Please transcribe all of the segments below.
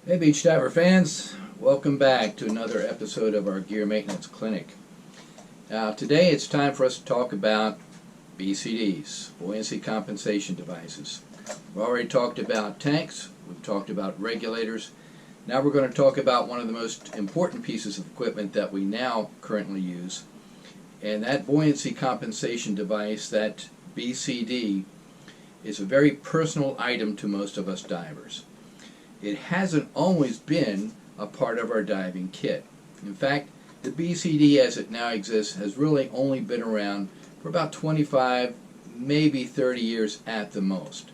Hey beach diver fans, welcome back to another episode of our Gear Maintenance Clinic. Today it's time for us to talk about BCDs, buoyancy compensation devices. We've already talked about tanks, we've talked about regulators. Now we're going to talk about one of the most important pieces of equipment that we now currently use, and that buoyancy compensation device, that BCD, is a very personal item to most of us divers. It hasn't always been a part of our diving kit. In fact, the BCD as it now exists has really only been around for about 25, maybe 30 years at the most.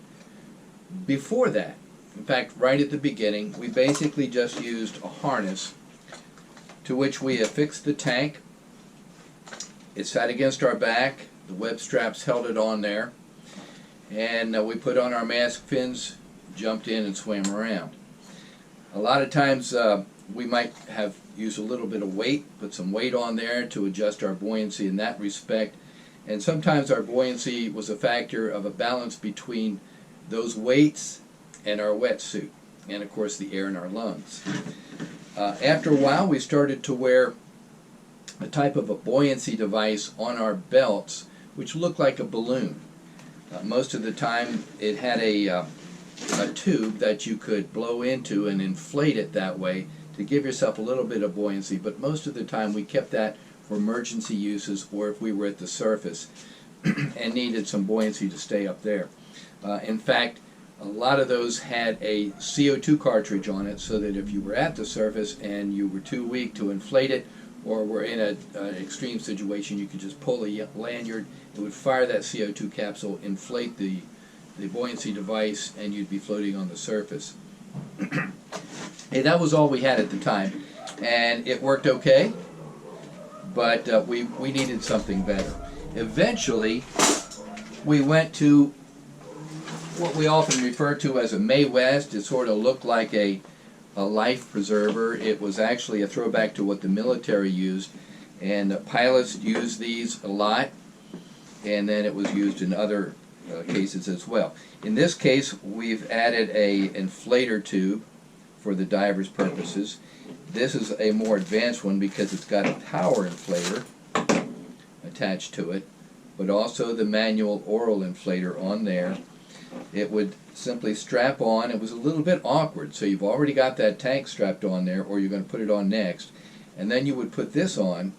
Before that, in fact, right at the beginning, we basically just used a harness to which we affixed the tank. It sat against our back, the web straps held it on there, and we put on our mask fins, jumped in and swam around. A lot of times we might have used a little bit of weight, put some weight on there to adjust our buoyancy in that respect, and sometimes our buoyancy was a factor of a balance between those weights and our wetsuit, and of course the air in our lungs. After a while we started to wear a type of a buoyancy device on our belts which looked like a balloon. Most of the time it had a tube that you could blow into and inflate it that way to give yourself a little bit of buoyancy, but most of the time we kept that for emergency uses or if we were at the surface and needed some buoyancy to stay up there. In fact, a lot of those had a CO2 cartridge on it so that if you were at the surface and you were too weak to inflate it or were in an extreme situation, you could just pull a lanyard, it would fire that CO2 capsule, inflate the buoyancy device, and you'd be floating on the surface. Hey, that was all we had at the time, and it worked okay, but we needed something better. Eventually, we went to what we often refer to as a Mae West. It sort of looked like a life preserver. It was actually a throwback to what the military used, and pilots used these a lot, and then it was used in other cases as well. In this case, we've added a inflator tube for the diver's purposes. This is a more advanced one because it's got a power inflator attached to it, but also the manual oral inflator on there. It would simply strap on. It was a little bit awkward, so you've already got that tank strapped on there, or you're going to put it on next, and then you would put this on,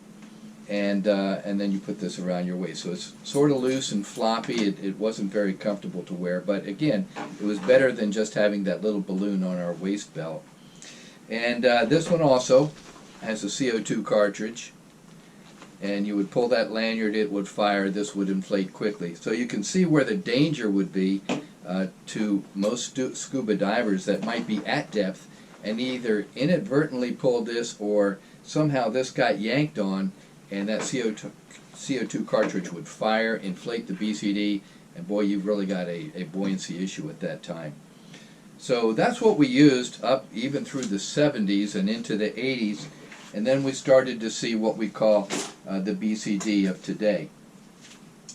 and then you put this around your waist. So it's sort of loose and floppy. It wasn't very comfortable to wear, but again, it was better than just having that little balloon on our waist belt. And this one also has a CO2 cartridge, and you would pull that lanyard, it would fire, this would inflate quickly. So you can see where the danger would be to most scuba divers that might be at depth and either inadvertently pulled this or somehow this got yanked on, and that CO2 cartridge would fire, inflate the BCD, and boy, you've really got a buoyancy issue at that time. So that's what we used up even through the 70s and into the 80s, and then we started to see what we call the BCD of today.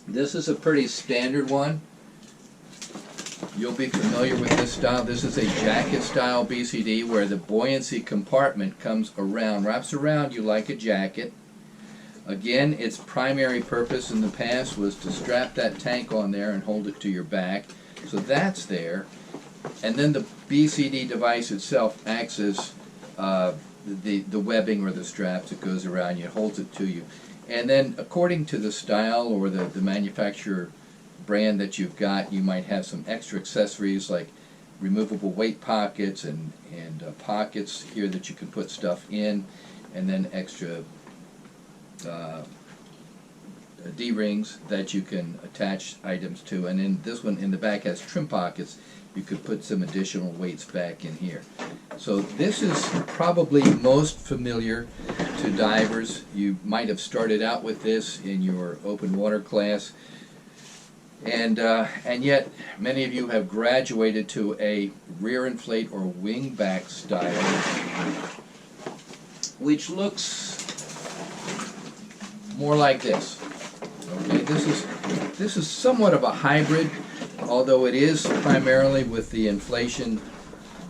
This is a pretty standard one. You'll be familiar with this style. This is a jacket style BCD where the buoyancy compartment comes around, wraps around you like a jacket. Again, its primary purpose in the past was to strap that tank on there and hold it to your back. So that's there. And then the BCD device itself acts as the webbing or the straps that goes around you, holds it to you. And then according to the style or the manufacturer brand that you've got, you might have some extra accessories like removable weight pockets and pockets here that you can put stuff in, and then extra D-rings that you can attach items to, and then this one in the back has trim pockets. You could put some additional weights back in here. So this is probably most familiar to divers. You might have started out with this in your open water class, and yet many of you have graduated to a rear inflate or wing back style, which looks more like this. Okay, this is somewhat of a hybrid, although it is primarily with the inflation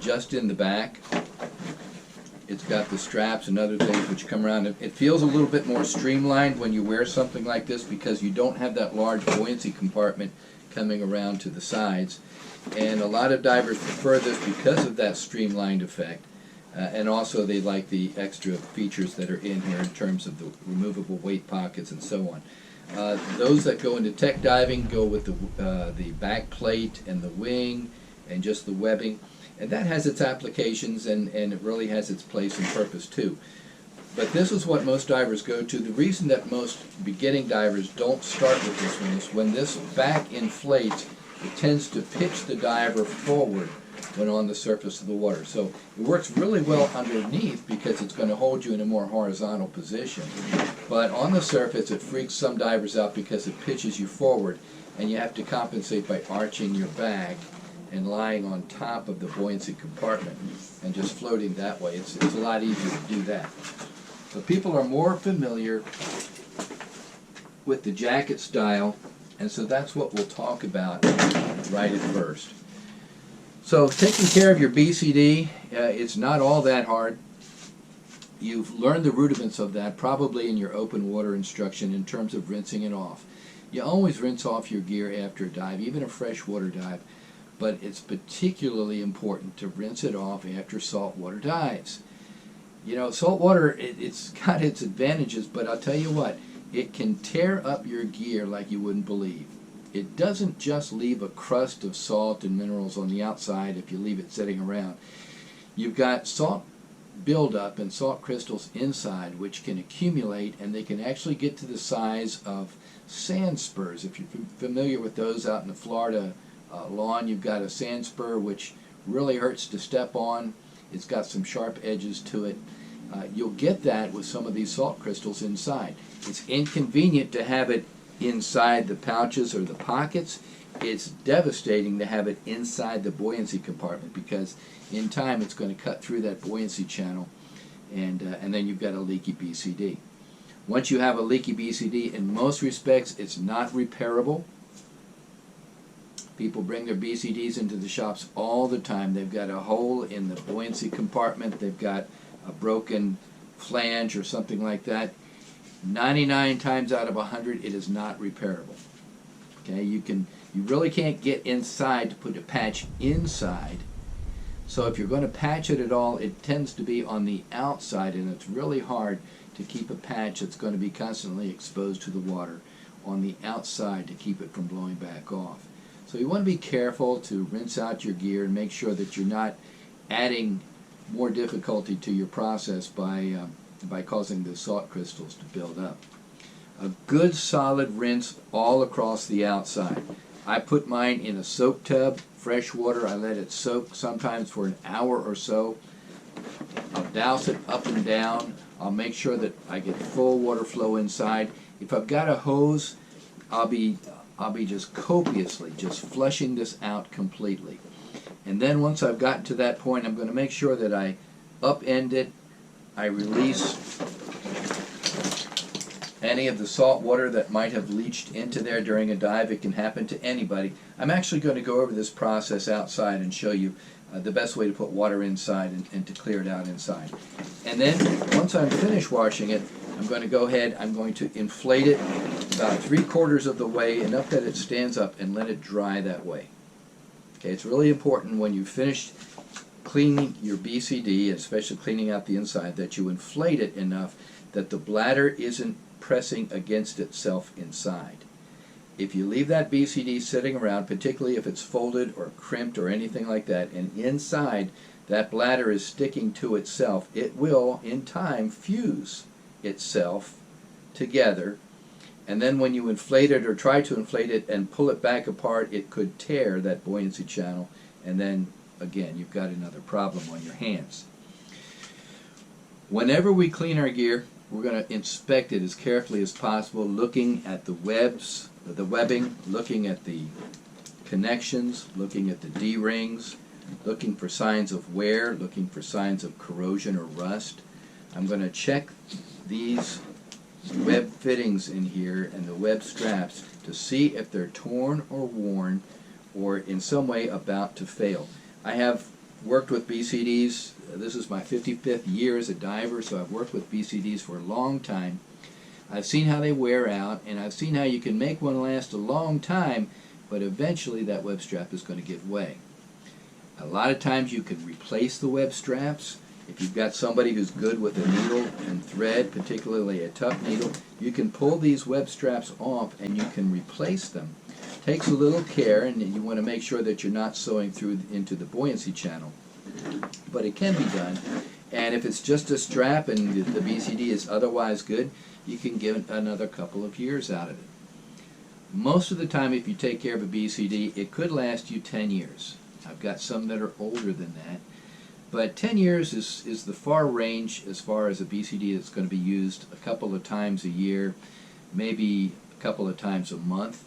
just in the back. It's got the straps and other things which come around. It feels a little bit more streamlined when you wear something like this because you don't have that large buoyancy compartment coming around to the sides. And a lot of divers prefer this because of that streamlined effect. And also they like the extra features that are in here in terms of the removable weight pockets and so on. Those that go into tech diving go with the back plate and the wing and just the webbing. And that has its applications, and it really has its place and purpose too. But this is what most divers go to. The reason that most beginning divers don't start with this one is when this back inflates, it tends to pitch the diver forward when on the surface of the water. So it works really well underneath because it's going to hold you in a more horizontal position. But on the surface, it freaks some divers out because it pitches you forward, and you have to compensate by arching your back and lying on top of the buoyancy compartment and just floating that way. It's a lot easier to do that. So people are more familiar with the jacket style, and so that's what we'll talk about right at first. So taking care of your BCD, it's not all that hard. You've learned the rudiments of that probably in your open water instruction in terms of rinsing it off. You always rinse off your gear after a dive, even a freshwater dive, but it's particularly important to rinse it off after saltwater dives. You know, saltwater, it's got its advantages, but I'll tell you what, it can tear up your gear like you wouldn't believe. It doesn't just leave a crust of salt and minerals on the outside if you leave it sitting around. You've got salt buildup and salt crystals inside which can accumulate, and they can actually get to the size of sand spurs. If you're familiar with those out in the Florida lawn, you've got a sand spur which really hurts to step on. It's got some sharp edges to it. You'll get that with some of these salt crystals inside. It's inconvenient to have it inside the pouches or the pockets. It's devastating to have it inside the buoyancy compartment because in time it's going to cut through that buoyancy channel, and then you've got a leaky BCD. Once you have a leaky BCD, in most respects it's not repairable. People bring their BCDs into the shops all the time. They've got a hole in the buoyancy compartment, they've got a broken flange or something like that. 99 times out of 100 it is not repairable. Okay, you really can't get inside to put a patch inside. So if you're going to patch it at all, it tends to be on the outside, and it's really hard to keep a patch that's going to be constantly exposed to the water on the outside to keep it from blowing back off. So you want to be careful to rinse out your gear and make sure that you're not adding more difficulty to your process by causing the salt crystals to build up. A good solid rinse all across the outside. I put mine in a soak tub, fresh water. I let it soak sometimes for an hour or so. I'll douse it up and down. I'll make sure that I get full water flow inside. If I've got a hose, I'll be just copiously just flushing this out completely. And then once I've gotten to that point, I'm going to make sure that I upend it. I release any of the salt water that might have leached into there during a dive. It can happen to anybody. I'm actually going to go over this process outside and show you the best way to put water inside and to clear it out inside. And then once I'm finished washing it, I'm going to go ahead, I'm going to inflate it about 3/4 of the way, enough that it stands up, and let it dry that way. Okay, it's really important when you finish cleaning your BCD, especially cleaning out the inside, that you inflate it enough that the bladder isn't pressing against itself inside. If you leave that BCD sitting around, particularly if it's folded or crimped or anything like that, and inside that bladder is sticking to itself, it will, in time, fuse itself together, and then when you inflate it or try to inflate it and pull it back apart, it could tear that buoyancy channel, and then again you've got another problem on your hands. Whenever we clean our gear, we're going to inspect it as carefully as possible, looking at the webbing, looking at the connections, looking at the D-rings, looking for signs of wear, looking for signs of corrosion or rust. I'm going to check these web fittings in here and the web straps to see if they're torn or worn or in some way about to fail. I have worked with BCDs. This is my 55th year as a diver, so I've worked with BCDs for a long time. I've seen how they wear out, and I've seen how you can make one last a long time, but eventually that web strap is going to give way. A lot of times you can replace the web straps. If you've got somebody who's good with a needle and thread, particularly a tough needle, you can pull these web straps off and you can replace them. Takes a little care, and you want to make sure that you're not sewing through into the buoyancy channel. But it can be done. And if it's just a strap and the BCD is otherwise good, you can give another couple of years out of it. Most of the time, if you take care of a BCD, it could last you 10 years. I've got some that are older than that. But 10 years is the far range as far as a BCD that's going to be used a couple of times a year, maybe a couple of times a month.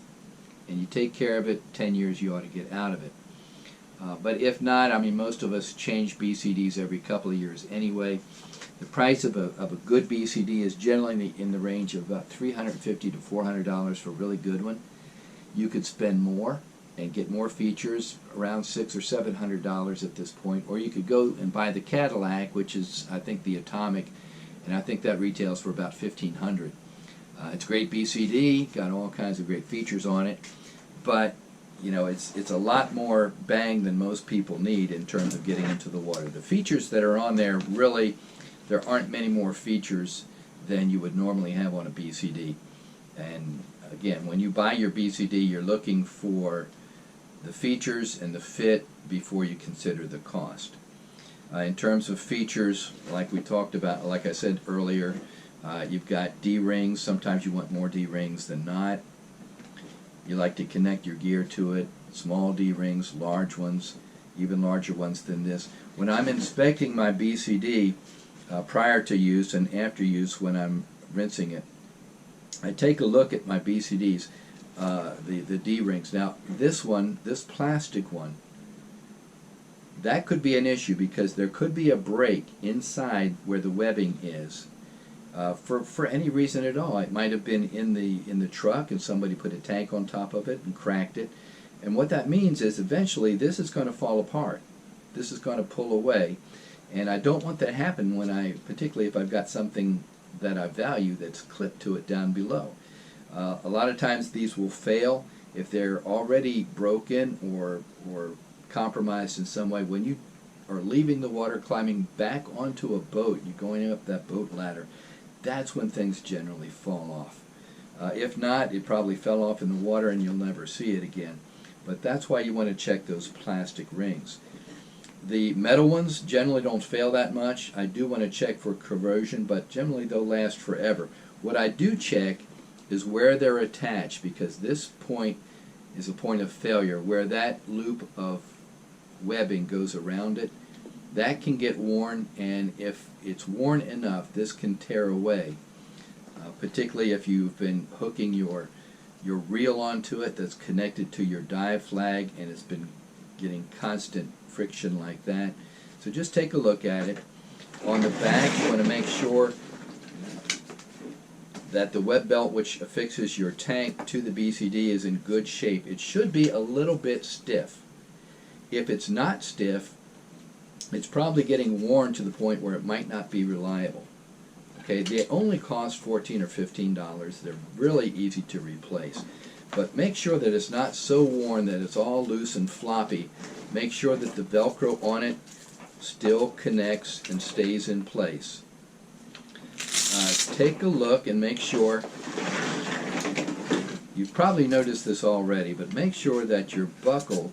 And you take care of it, 10 years you ought to get out of it. But if not, I mean, most of us change BCDs every couple of years anyway. The price of a good BCD is generally in the range of about $350 to $400 for a really good one. You could spend more and get more features, around $600 or $700 at this point, or you could go and buy the Cadillac, which is, I think, the Atomic, and I think that retails for about $1,500. It's a great BCD, got all kinds of great features on it, but you know, it's a lot more bang than most people need in terms of getting into the water. The features that are on there, really, there aren't many more features than you would normally have on a BCD. And again, when you buy your BCD, you're looking for the features and the fit before you consider the cost. In terms of features, like we talked about, like I said earlier, you've got D-rings. Sometimes you want more D-rings than not. You like to connect your gear to it. Small D-rings, large ones, even larger ones than this. When I'm inspecting my BCD prior to use and after use when I'm rinsing it, I take a look at my BCDs, the D-rings. Now this one, this plastic one, that could be an issue because there could be a break inside where the webbing is. For any reason at all. It might have been in the truck and somebody put a tank on top of it and cracked it. And what that means is eventually this is going to fall apart. This is going to pull away. And I don't want that to happen when particularly if I've got something that I value that's clipped to it down below. A lot of times these will fail if they're already broken or compromised in some way. When you are leaving the water, climbing back onto a boat, you're going up that boat ladder, that's when things generally fall off. If not, it probably fell off in the water and you'll never see it again. But that's why you want to check those plastic rings. The metal ones generally don't fail that much. I do want to check for corrosion, but generally they'll last forever. What I do check is where they're attached, because this point is a point of failure. Where that loop of webbing goes around it, that can get worn, and if it's worn enough, this can tear away. Particularly if you've been hooking your reel onto it that's connected to your dive flag and it's been getting constant friction like that. So just take a look at it. On the back, you want to make sure that the web belt which affixes your tank to the BCD is in good shape. It should be a little bit stiff. If it's not stiff, it's probably getting worn to the point where it might not be reliable. Okay, they only cost $14 or $15. They're really easy to replace. But make sure that it's not so worn that it's all loose and floppy. Make sure that the Velcro on it still connects and stays in place. Take a look and make sure, you've probably noticed this already, but make sure that your buckle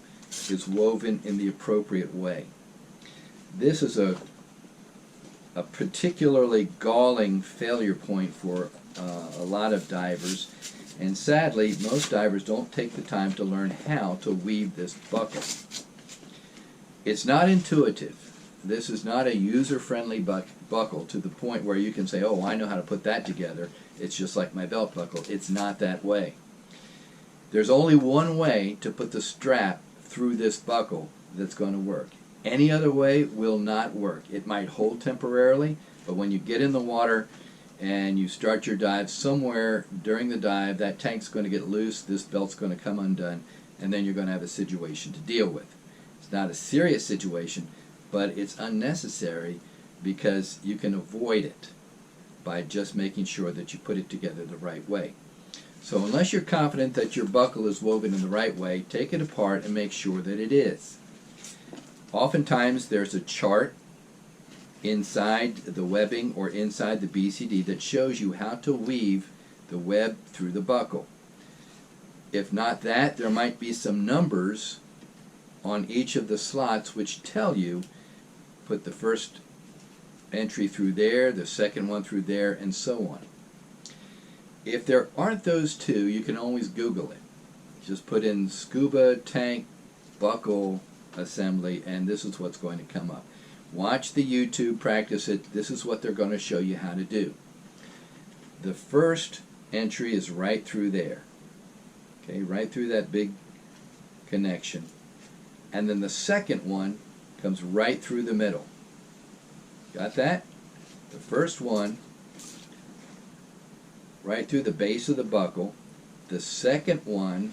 is woven in the appropriate way. This is a particularly galling failure point for a lot of divers, and sadly most divers don't take the time to learn how to weave this buckle. It's not intuitive. This is not a user-friendly buckle to the point where you can say, oh, I know how to put that together. It's just like my belt buckle. It's not that way. There's only one way to put the strap through this buckle that's going to work. Any other way will not work. It might hold temporarily, but when you get in the water and you start your dive, somewhere during the dive that tank's going to get loose, this belt's going to come undone, and then you're going to have a situation to deal with. It's not a serious situation, but it's unnecessary because you can avoid it by just making sure that you put it together the right way. So unless you're confident that your buckle is woven in the right way, take it apart and make sure that it is. Oftentimes there's a chart inside the webbing or inside the BCD that shows you how to weave the web through the buckle. If not that, there might be some numbers on each of the slots which tell you put the first entry through there, the second one through there, and so on. If there aren't those two, you can always Google it. Just put in scuba tank buckle assembly, and this is what's going to come up. Watch the YouTube, practice it. This is what they're going to show you how to do. The first entry is right through there. Okay, right through that big connection. And then the second one comes right through the middle. Got that? The first one right through the base of the buckle. The second one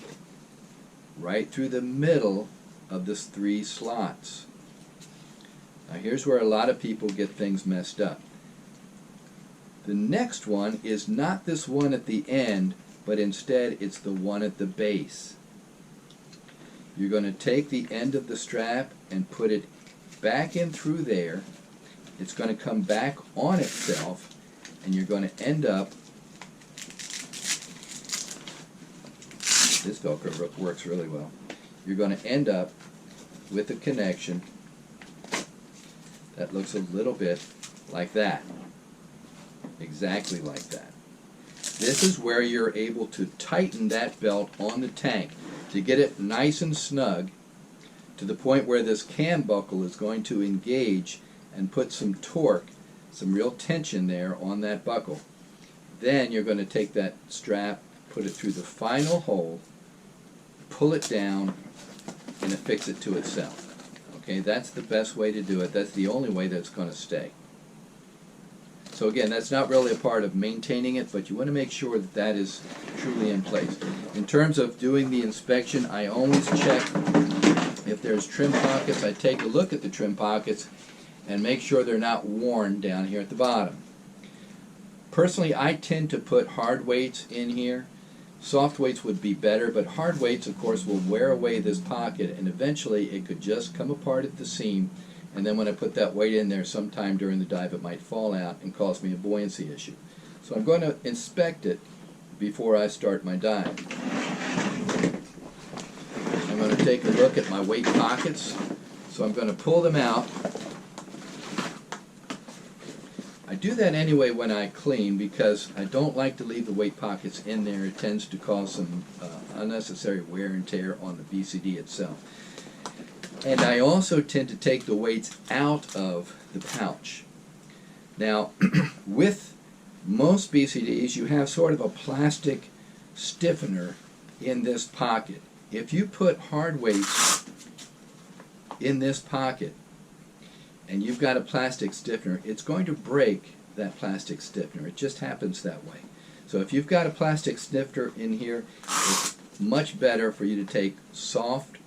right through the middle of the 3 slots. Now here's where a lot of people get things messed up. The next one is not this one at the end, but instead it's the one at the base. You're going to take the end of the strap and put it back in through there. It's going to come back on itself, and you're going to end up, this Velcro works really well, you're going to end up with a connection that looks a little bit like that. Exactly like that. This is where you're able to tighten that belt on the tank to get it nice and snug to the point where this cam buckle is going to engage and put some torque, some real tension there on that buckle. Then you're going to take that strap, put it through the final hole, pull it down, and affix it to itself. Okay, that's the best way to do it. That's the only way that it's going to stay. So again, that's not really a part of maintaining it, but you want to make sure that that is truly in place. In terms of doing the inspection, I always check if there's trim pockets. I take a look at the trim pockets and make sure they're not worn down here at the bottom. Personally, I tend to put hard weights in here. Soft weights would be better, but hard weights, of course, will wear away this pocket, and eventually it could just come apart at the seam, and then when I put that weight in there sometime during the dive, it might fall out and cause me a buoyancy issue. So I'm going to inspect it before I start my dive. I'm going to take a look at my weight pockets. So I'm going to pull them out. I do that anyway when I clean because I don't like to leave the weight pockets in there. It tends to cause some unnecessary wear and tear on the BCD itself. And I also tend to take the weights out of the pouch. Now, with most BCDs, you have sort of a plastic stiffener in this pocket. If you put hard weights in this pocket and you've got a plastic stiffener, it's going to break that plastic stiffener. It just happens that way. So if you've got a plastic stiffener in here, it's much better for you to take soft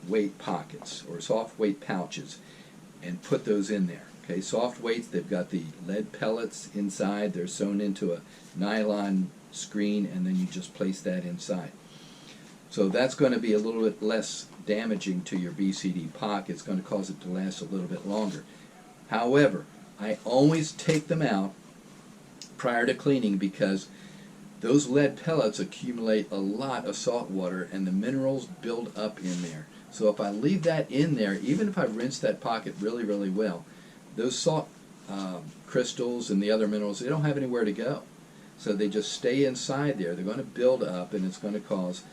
weight pockets or soft weight pouches and put those in there. Okay, soft weights, they've got the lead pellets inside. They're sewn into a nylon screen, and then you just place that inside. So that's going to be a little bit less damaging to your BCD pocket. It's going to cause it to last a little bit longer. However, I always take them out prior to cleaning because those lead pellets accumulate a lot of salt water and the minerals build up in there. So if I leave that in there, even if I rinse that pocket really, really well, those salt crystals and the other minerals, they don't have anywhere to go. So they just stay inside there. They're going to build up, and it's going to cause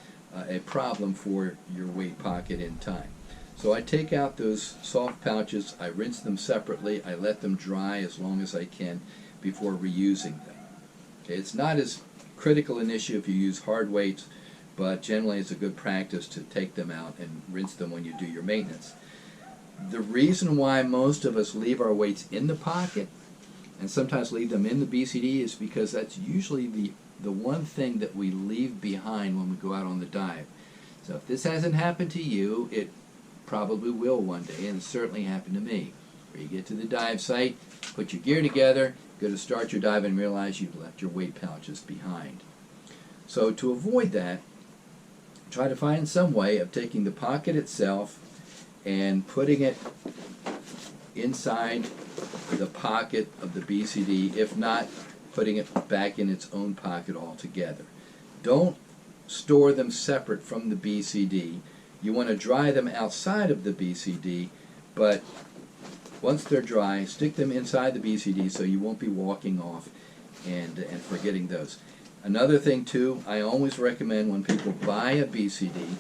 a problem for your weight pocket in time. So I take out those soft pouches, I rinse them separately, I let them dry as long as I can before reusing them. Okay, it's not as critical an issue if you use hard weights, but generally it's a good practice to take them out and rinse them when you do your maintenance. The reason why most of us leave our weights in the pocket and sometimes leave them in the BCD is because that's usually the one thing that we leave behind when we go out on the dive. So if this hasn't happened to you, it probably will one day, and it certainly happened to me. Where you get to the dive site, put your gear together, go to start your dive and realize you've left your weight pouches behind. So to avoid that, try to find some way of taking the pocket itself and putting it inside the pocket of the BCD, if not putting it back in its own pocket altogether. Don't store them separate from the BCD. You want to dry them outside of the BCD, but once they're dry, stick them inside the BCD so you won't be walking off and forgetting those. Another thing too, I always recommend when people buy a BCD,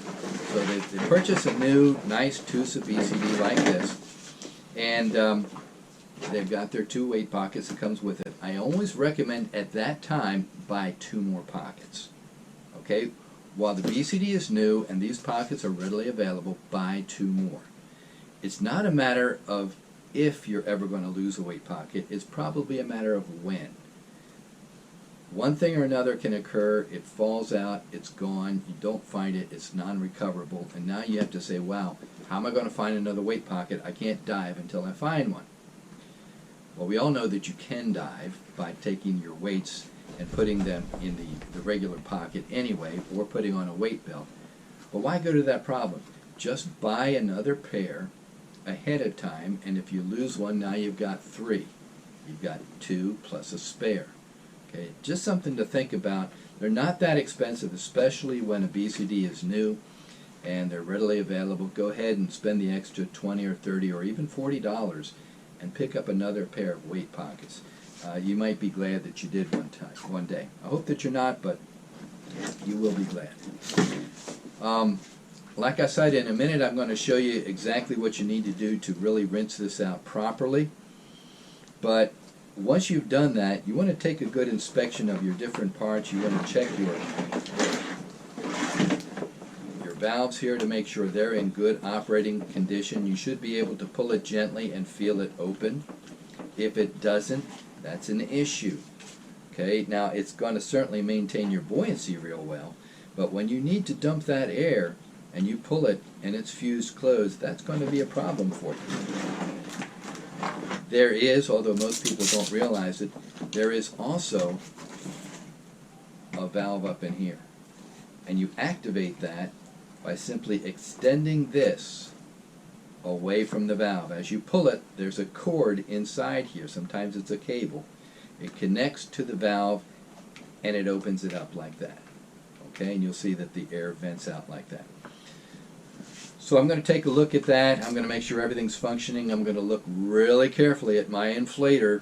so they purchase a new nice Tusa BCD like this, and they've got their 2 weight pockets that comes with it. I always recommend at that time buy 2 more pockets. Okay, while the BCD is new and these pockets are readily available, buy 2 more. It's not a matter of if you're ever going to lose a weight pocket, it's probably a matter of when. One thing or another can occur, it falls out, it's gone, you don't find it, it's non-recoverable, and now you have to say, wow, how am I going to find another weight pocket? I can't dive until I find one. Well, we all know that you can dive by taking your weights and putting them in the regular pocket anyway, or putting on a weight belt. But why go to that problem? Just buy another pair ahead of time, and if you lose one, now you've got 3. You've got 2 plus a spare. Okay, just something to think about. They're not that expensive, especially when a BCD is new and they're readily available. Go ahead and spend the extra $20 or $30 or even $40 and pick up another pair of weight pockets. You might be glad that you did one day. I hope that you're not, but you will be glad. Like I said, in a minute I'm going to show you exactly what you need to do to really rinse this out properly. But once you've done that, you want to take a good inspection of your different parts. You want to check your valves here to make sure they're in good operating condition. You should be able to pull it gently and feel it open. If it doesn't, that's an issue. Okay, now it's going to certainly maintain your buoyancy real well, but when you need to dump that air and you pull it and it's fused closed, that's going to be a problem for you. There is, although most people don't realize it, there is also a valve up in here. And you activate that by simply extending this away from the valve. As you pull it, there's a cord inside here. Sometimes it's a cable. It connects to the valve and it opens it up like that. Okay, and you'll see that the air vents out like that. So I'm going to take a look at that. I'm going to make sure everything's functioning. I'm going to look really carefully at my inflator.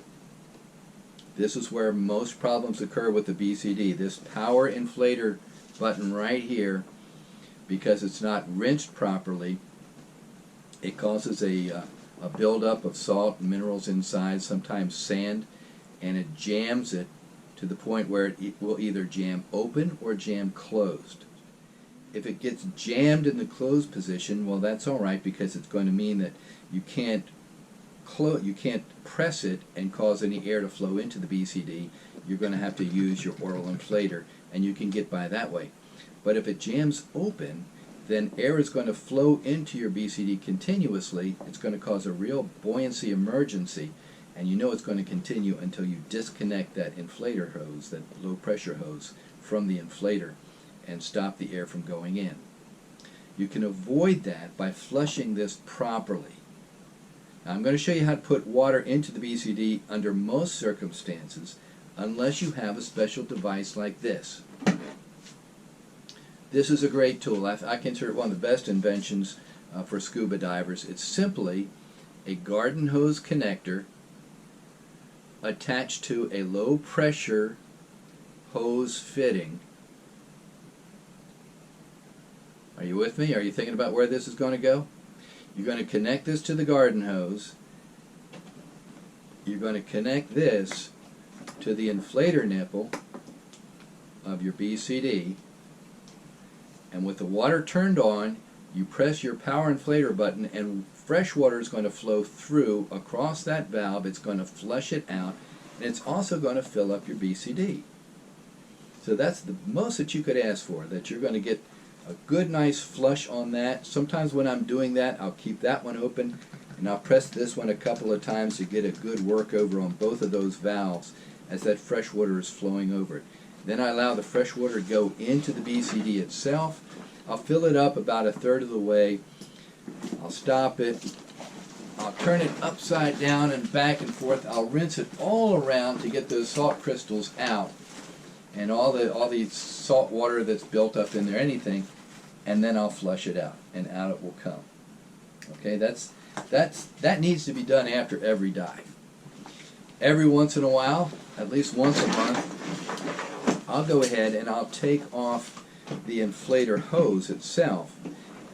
This is where most problems occur with the BCD. This power inflator button right here, because it's not rinsed properly, it causes a buildup of salt and minerals inside, sometimes sand, and it jams it to the point where it will either jam open or jam closed. If it gets jammed in the closed position, well, that's all right, because it's going to mean that you can't press it and cause any air to flow into the BCD. You're going to have to use your oral inflator, and you can get by that way. But if it jams open, then air is going to flow into your BCD continuously. It's going to cause a real buoyancy emergency, and you know it's going to continue until you disconnect that inflator hose, that low pressure hose, from the inflator and stop the air from going in. You can avoid that by flushing this properly. Now, I'm going to show you how to put water into the BCD under most circumstances, unless you have a special device like this. This is a great tool. I consider it one of the best inventions for scuba divers. It's simply a garden hose connector attached to a low pressure hose fitting. Are you with me? Are you thinking about where this is going to go? You're going to connect this to the garden hose. You're going to connect this to the inflator nipple of your BCD. And with the water turned on, you press your power inflator button and fresh water is going to flow through across that valve. It's going to flush it out, and it's also going to fill up your BCD. So that's the most that you could ask for, that you're going to get a good nice flush on that. Sometimes when I'm doing that, I'll keep that one open and I'll press this one a couple of times to get a good workover on both of those valves as that fresh water is flowing over it. Then I allow the fresh water to go into the BCD itself. I'll fill it up about a third of the way. I'll stop it. I'll turn it upside down and back and forth. I'll rinse it all around to get those salt crystals out and all the salt water that's built up in there, anything, and then I'll flush it out, and out it will come. Okay, that needs to be done after every dive. Every once in a while, at least once a month, I'll go ahead and I'll take off the inflator hose itself,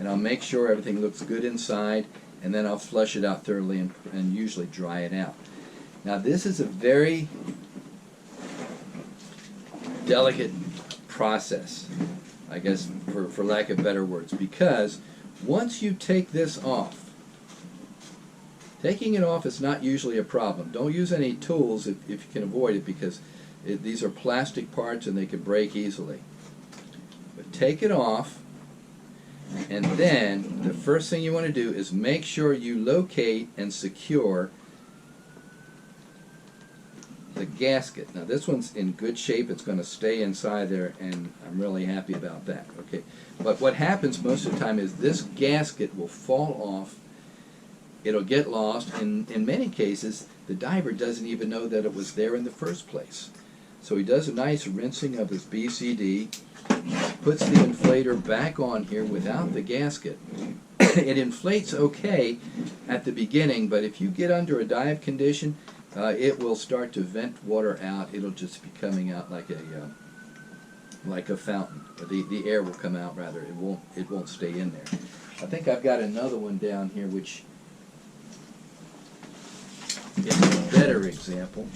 and I'll make sure everything looks good inside, and then I'll flush it out thoroughly and usually dry it out. Now this is a very delicate process, I guess, for lack of better words, because once you take this off, taking it off is not usually a problem. Don't use any tools if you can avoid it, because these are plastic parts and they can break easily. But take it off, and then the first thing you want to do is make sure you locate and secure the gasket. Now this one's in good shape. It's going to stay inside there, and I'm really happy about that. Okay, but what happens most of the time is this gasket will fall off. It'll get lost, and in many cases the diver doesn't even know that it was there in the first place. So he does a nice rinsing of his BCD, puts the inflator back on here without the gasket. It inflates okay at the beginning, but if you get under a dive condition, it will start to vent water out. It'll just be coming out like a fountain. The air will come out, rather. It won't stay in there. I think I've got another one down here which is a better example.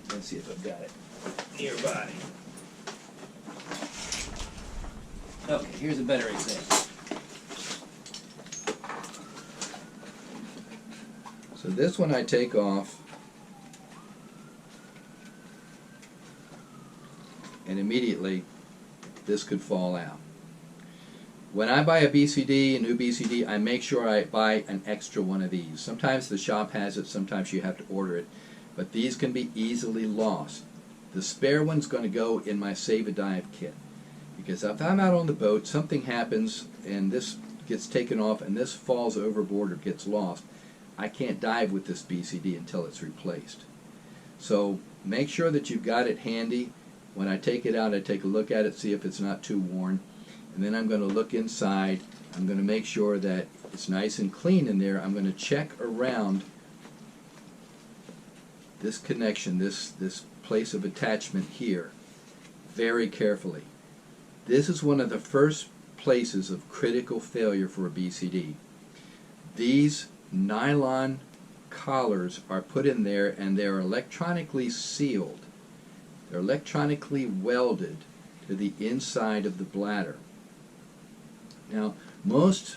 Let's see if I've got it nearby. Okay, here's a better example. So this one I take off, and immediately this could fall out. When I buy a BCD, a new BCD, I make sure I buy an extra one of these. Sometimes the shop has it, sometimes you have to order it, but these can be easily lost. The spare one's going to go in my Save a Dive kit, because if I'm out on the boat, something happens and this gets taken off and this falls overboard or gets lost, I can't dive with this BCD until it's replaced. So make sure that you've got it handy. When I take it out, I take a look at it, see if it's not too worn, and then I'm going to look inside. I'm going to make sure that it's nice and clean in there. I'm going to check around this connection, this place of attachment here, very carefully. This is one of the first places of critical failure for a BCD. These nylon collars are put in there and they're electronically sealed. They're electronically welded to the inside of the bladder. Now, most,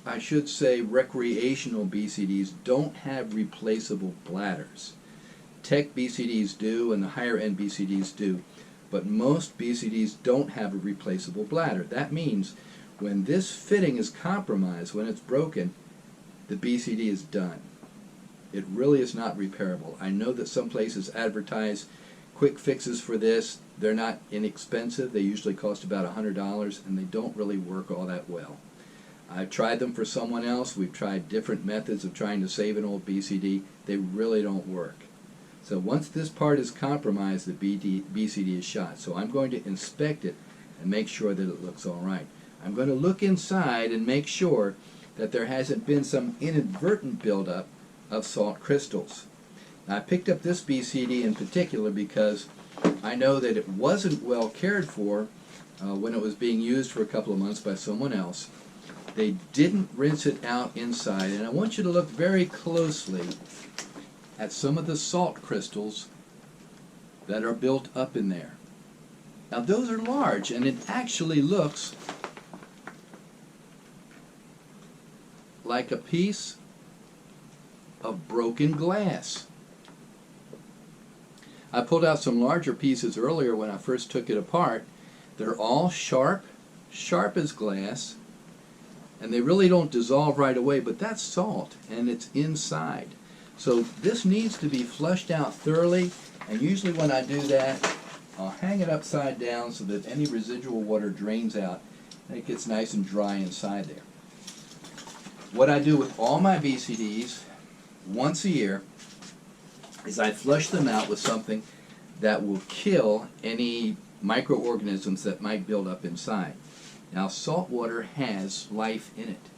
I should say, recreational BCDs don't have replaceable bladders. Tech BCDs do, and the higher end BCDs do, but most BCDs don't have a replaceable bladder. That means when this fitting is compromised, when it's broken, the BCD is done. It really is not repairable. I know that some places advertise quick fixes for this. They're not inexpensive. They usually cost about $100, and they don't really work all that well. I've tried them for someone else. We've tried different methods of trying to save an old BCD. They really don't work. So once this part is compromised, the BCD is shot. So I'm going to inspect it and make sure that it looks all right. I'm going to look inside and make sure that there hasn't been some inadvertent buildup of salt crystals. Now, I picked up this BCD in particular because I know that it wasn't well cared for when it was being used for a couple of months by someone else. They didn't rinse it out inside, and I want you to look very closely at some of the salt crystals that are built up in there. Now those are large, and it actually looks like a piece of broken glass. I pulled out some larger pieces earlier when I first took it apart. They're all sharp, sharp as glass, and they really don't dissolve right away, but that's salt, and it's inside. So this needs to be flushed out thoroughly, and usually when I do that, I'll hang it upside down so that any residual water drains out and it gets nice and dry inside there. What I do with all my BCDs once a year is I flush them out with something that will kill any microorganisms that might build up inside. Now, salt water has life in it.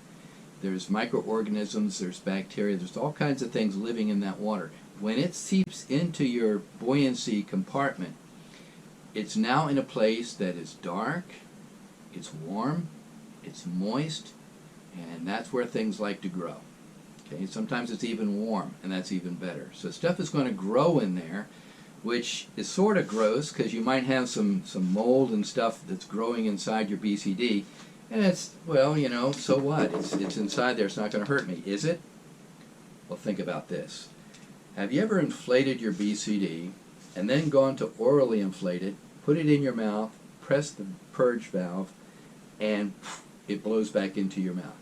There's microorganisms, there's bacteria, there's all kinds of things living in that water. When it seeps into your buoyancy compartment, it's now in a place that is dark, it's warm, it's moist, and that's where things like to grow. Okay, sometimes it's even warm, and that's even better. So stuff is going to grow in there, which is sort of gross because you might have some mold and stuff that's growing inside your BCD, and it's, well, you know, so what? It's inside there, it's not going to hurt me, is it? Well, think about this. Have you ever inflated your BCD and then gone to orally inflate it, put it in your mouth, press the purge valve, and it blows back into your mouth?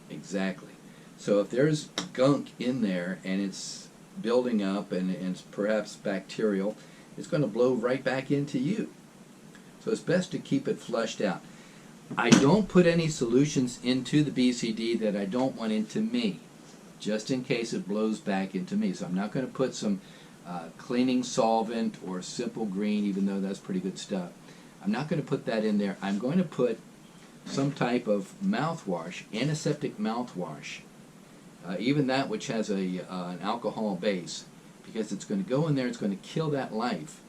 Exactly. So if there's gunk in there and it's building up and it's perhaps bacterial, it's going to blow right back into you. So it's best to keep it flushed out. I don't put any solutions into the BCD that I don't want into me, just in case it blows back into me. So I'm not going to put some cleaning solvent or simple green, even though that's pretty good stuff. I'm not going to put that in there. I'm going to put some type of mouthwash, antiseptic mouthwash, even that which has an alcohol base, because it's going to go in there, it's going to kill that life,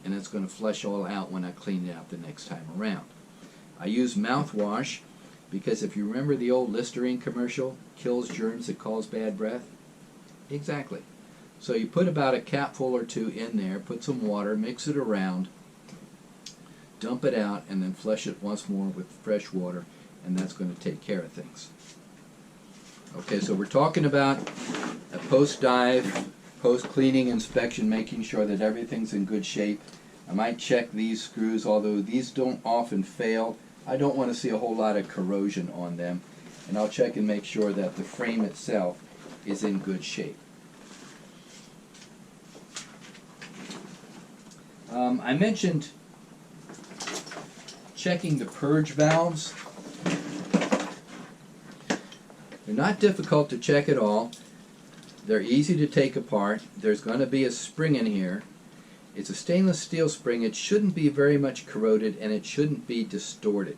and it's going to flush all out when I clean it out the next time around. I use mouthwash because if you remember the old Listerine commercial, kills germs that cause bad breath? Exactly. So you put about a capful or two in there, put some water, mix it around, dump it out, and then flush it once more with fresh water, and that's going to take care of things. Okay, so we're talking about a post-dive, post-cleaning inspection, making sure that everything's in good shape. I might check these screws, although these don't often fail. I don't want to see a whole lot of corrosion on them, and I'll check and make sure that the frame itself is in good shape. I mentioned checking the purge valves. They're not difficult to check at all. They're easy to take apart. There's going to be a spring in here. It's a stainless steel spring. It shouldn't be very much corroded, and it shouldn't be distorted.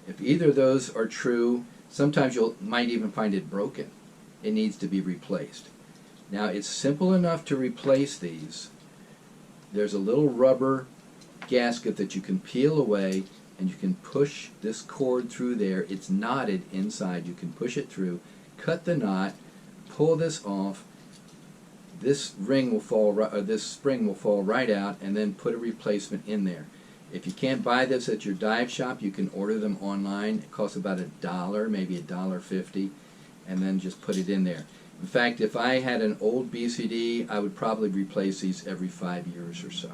If either of those are true, sometimes you might even find it broken. It needs to be replaced. Now, it's simple enough to replace these. There's a little rubber gasket that you can peel away, and you can push this cord through there. It's knotted inside. You can push it through, cut the knot, pull this off. This ring will fall, or this spring will fall right out, and then put a replacement in there. If you can't buy this at your dive shop, you can order them online. It costs about $1, maybe $1.50, and then just put it in there. In fact, if I had an old BCD, I would probably replace these every 5 years or so.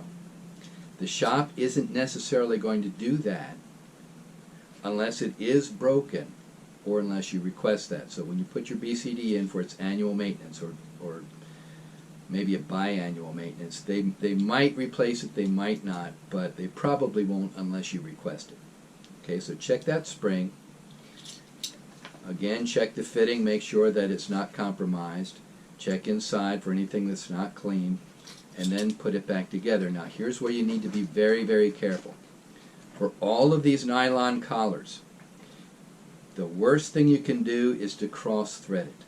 The shop isn't necessarily going to do that unless it is broken or unless you request that. So when you put your BCD in for its annual maintenance or maybe a biannual maintenance, they might replace it, they might not, but they probably won't unless you request it. Okay, so check that spring. Again, check the fitting, make sure that it's not compromised. Check inside for anything that's not clean, and then put it back together. Now, here's where you need to be very, very careful. For all of these nylon collars, the worst thing you can do is to cross-thread it.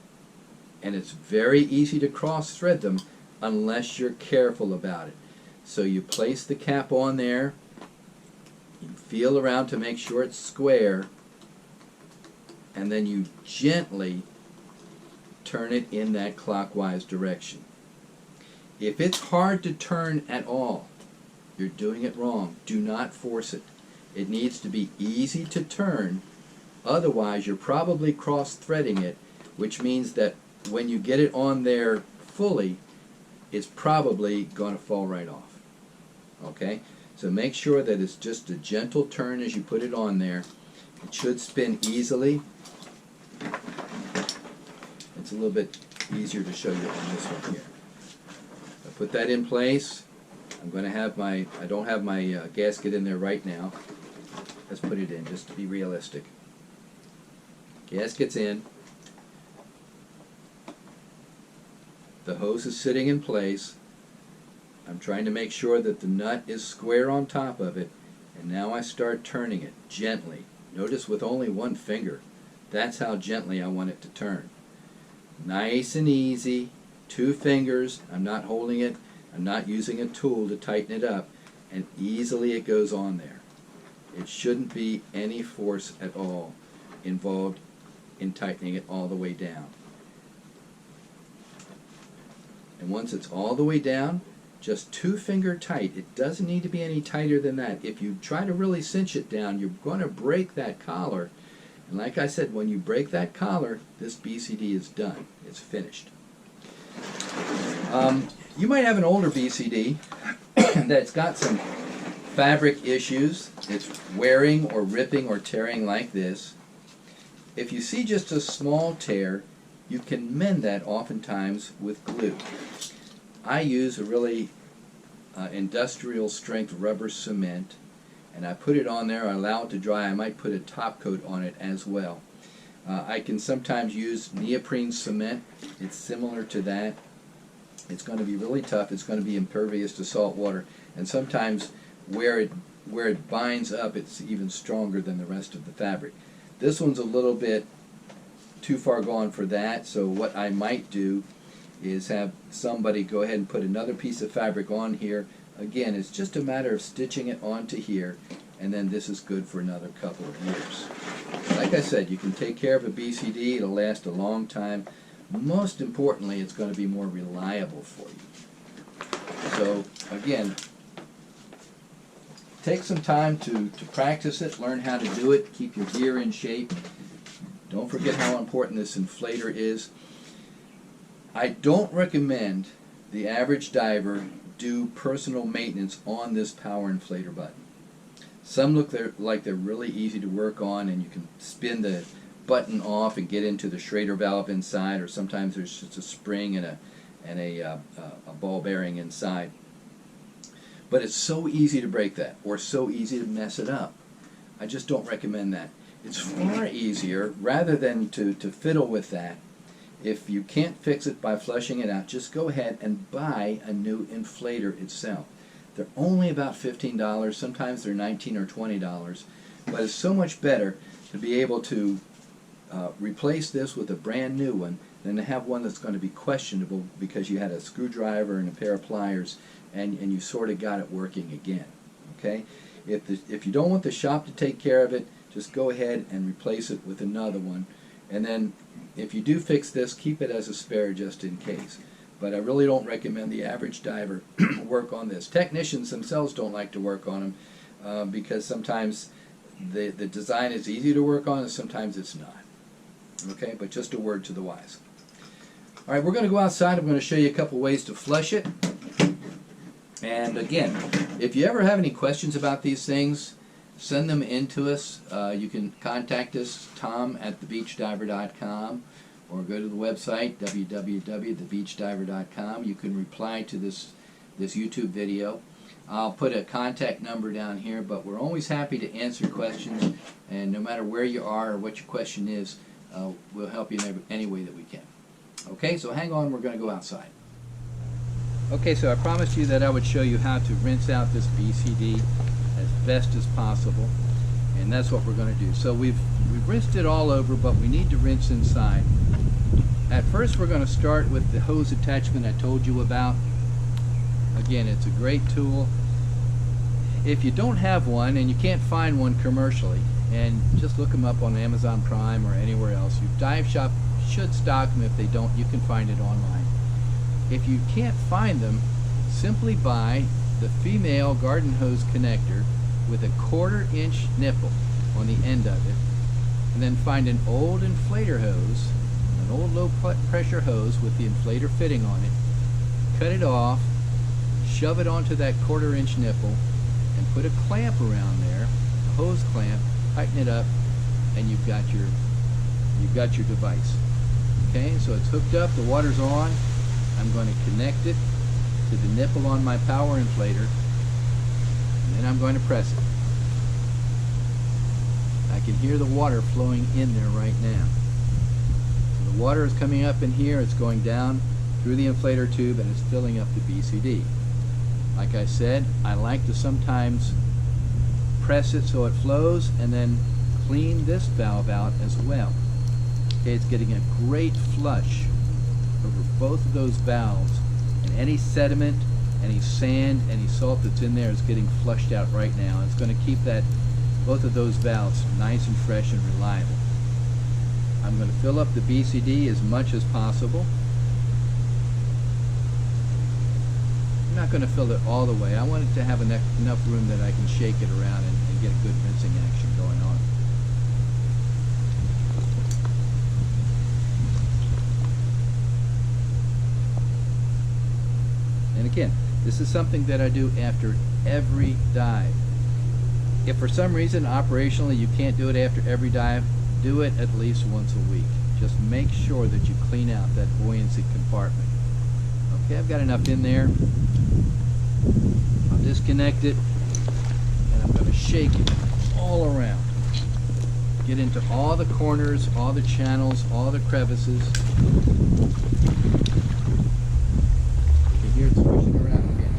And it's very easy to cross-thread them unless you're careful about it. So you place the cap on there, you feel around to make sure it's square, and then you gently turn it in that clockwise direction. If it's hard to turn at all, you're doing it wrong. Do not force it. It needs to be easy to turn, otherwise you're probably cross-threading it, which means that when you get it on there fully, it's probably going to fall right off. Okay? So make sure that it's just a gentle turn as you put it on there. It should spin easily. It's a little bit easier to show you on this one here. I put that in place. I'm going to have I don't have my gasket in there right now. Let's put it in just to be realistic. Gasket's in. The hose is sitting in place. I'm trying to make sure that the nut is square on top of it, and now I start turning it gently. Notice with only one finger. That's how gently I want it to turn. Nice and easy, 2 fingers. I'm not holding it. I'm not using a tool to tighten it up, and easily it goes on there. It shouldn't be any force at all involved in tightening it all the way down. And once it's all the way down, just 2 finger tight. It doesn't need to be any tighter than that. If you try to really cinch it down, you're going to break that collar. And like I said, when you break that collar, this BCD is done. It's finished. You might have an older BCD that's got some fabric issues. It's wearing or ripping or tearing like this. If you see just a small tear, you can mend that oftentimes with glue. I use a really industrial strength rubber cement, and I put it on there. I allow it to dry. I might put a top coat on it as well. I can sometimes use neoprene cement. It's similar to that. It's going to be really tough. It's going to be impervious to salt water, and sometimes where it binds up, it's even stronger than the rest of the fabric. This one's a little bit too far gone for that, so what I might do is have somebody go ahead and put another piece of fabric on here. Again, it's just a matter of stitching it onto here, and then this is good for another couple of years. Like I said, you can take care of a BCD. It'll last a long time. Most importantly, it's going to be more reliable for you. So again, take some time to practice it, learn how to do it, keep your gear in shape. Don't forget how important this inflator is. I don't recommend the average diver do personal maintenance on this power inflator button. Some look like they're really easy to work on, and you can spin the button off and get into the Schrader valve inside, or sometimes there's just a spring and a ball bearing inside. But it's so easy to break that, or so easy to mess it up. I just don't recommend that. It's far easier, rather than to fiddle with that. If you can't fix it by flushing it out, just go ahead and buy a new inflator itself. They're only about $15. Sometimes they're $19 or $20. But it's so much better to be able to replace this with a brand new one than to have one that's going to be questionable because you had a screwdriver and a pair of pliers and you sort of got it working again. Okay? If you don't want the shop to take care of it, just go ahead and replace it with another one. And then if you do fix this, keep it as a spare just in case. But I really don't recommend the average diver work on this. Technicians themselves don't like to work on them because sometimes the design is easy to work on and sometimes it's not. Okay, but just a word to the wise. All right, we're going to go outside. I'm going to show you a couple ways to flush it. And again, if you ever have any questions about these things, send them in to us. You can contact us, tom@thebeachdiver.com, or go to the website, www.thebeachdiver.com. You can reply to this YouTube video. I'll put a contact number down here, but we're always happy to answer questions, and no matter where you are or what your question is, we'll help you in any way that we can. Okay, so hang on, we're going to go outside. Okay, so I promised you that I would show you how to rinse out this BCD as best as possible, and that's what we're going to do. So we've rinsed it all over, but we need to rinse inside. At first we're going to start with the hose attachment I told you about. Again, it's a great tool. If you don't have one and you can't find one commercially, and just look them up on Amazon Prime or anywhere else, your dive shop should stock them. If they don't, you can find it online. If you can't find them, simply buy the female garden hose connector with a 1/4 inch nipple on the end of it, and then find an old inflator hose, an old low pressure hose with the inflator fitting on it, cut it off, shove it onto that 1/4 inch nipple, and put a clamp around there, a hose clamp, tighten it up, and you've got your device. Okay, so it's hooked up, the water's on. I'm going to connect it to the nipple on my power inflator, and then I'm going to press it. I can hear the water flowing in there right now. So the water is coming up in here, it's going down through the inflator tube, and it's filling up the BCD. Like I said, I like to sometimes press it so it flows and then clean this valve out as well. Okay, it's getting a great flush over both of those valves, and any sediment, any sand, any salt that's in there is getting flushed out right now. It's going to keep both of those valves nice and fresh and reliable. I'm going to fill up the BCD as much as possible. I'm not going to fill it all the way. I want it to have enough room that I can shake it around and get a good rinsing action going on. And again, this is something that I do after every dive. If for some reason operationally you can't do it after every dive, do it at least once a week. Just make sure that you clean out that buoyancy compartment. Okay, I've got enough in there. I'll disconnect it, and I'm going to shake it all around. Get into all the corners, all the channels, all the crevices. You can hear it swishing around again.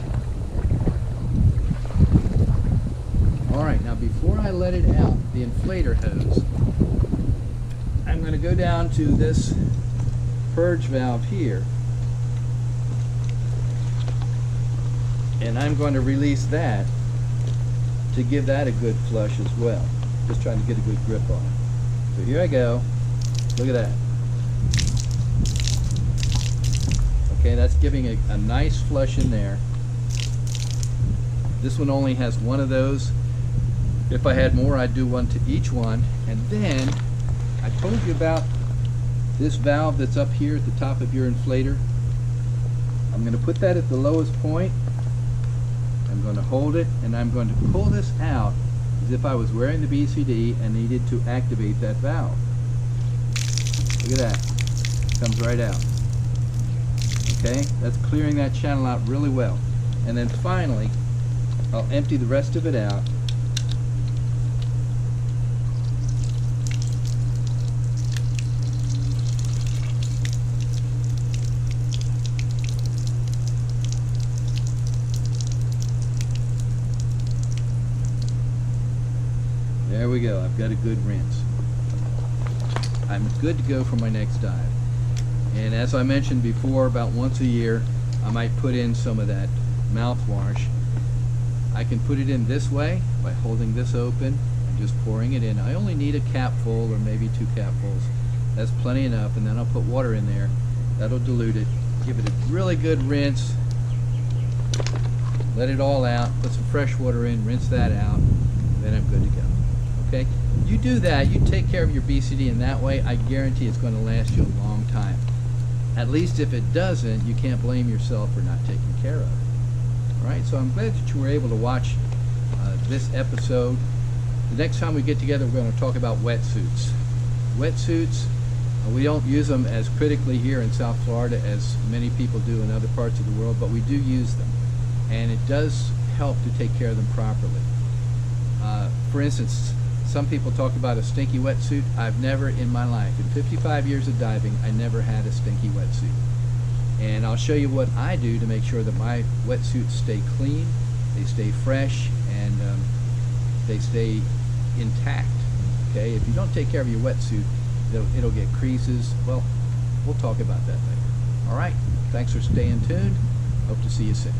Alright, now before I let it out, the inflator hose, I'm going to go down to this purge valve here, and I'm going to release that to give that a good flush as well. Just trying to get a good grip on it. So here I go. Look at that. Okay, that's giving a nice flush in there. This one only has one of those. If I had more, I'd do one to each one. And then, I told you about this valve that's up here at the top of your inflator. I'm going to put that at the lowest point. I'm going to hold it, and I'm going to pull this out as if I was wearing the BCD and needed to activate that valve. Look at that. Comes right out. Okay, that's clearing that channel out really well. And then finally, I'll empty the rest of it out. There we go. I've got a good rinse. I'm good to go for my next dive. And as I mentioned before, about once a year, I might put in some of that mouthwash. I can put it in this way by holding this open and just pouring it in. I only need a capful or maybe 2 capfuls. That's plenty enough, and then I'll put water in there. That'll dilute it. Give it a really good rinse. Let it all out. Put some fresh water in, rinse that out, and then I'm good to go. Okay? You do that, you take care of your BCD in that way, I guarantee it's going to last you a long time. At least if it doesn't, you can't blame yourself for not taking care of it. Alright, so I'm glad that you were able to watch this episode. The next time we get together, we're going to talk about wetsuits. Wetsuits, we don't use them as critically here in South Florida as many people do in other parts of the world, but we do use them. And it does help to take care of them properly. For instance, some people talk about a stinky wetsuit. I've never in my life, in 55 years of diving, I never had a stinky wetsuit. And I'll show you what I do to make sure that my wetsuits stay clean, they stay fresh, and they stay intact. Okay, if you don't take care of your wetsuit, it'll get creases. Well, we'll talk about that later. All right, thanks for staying tuned. Hope to see you soon.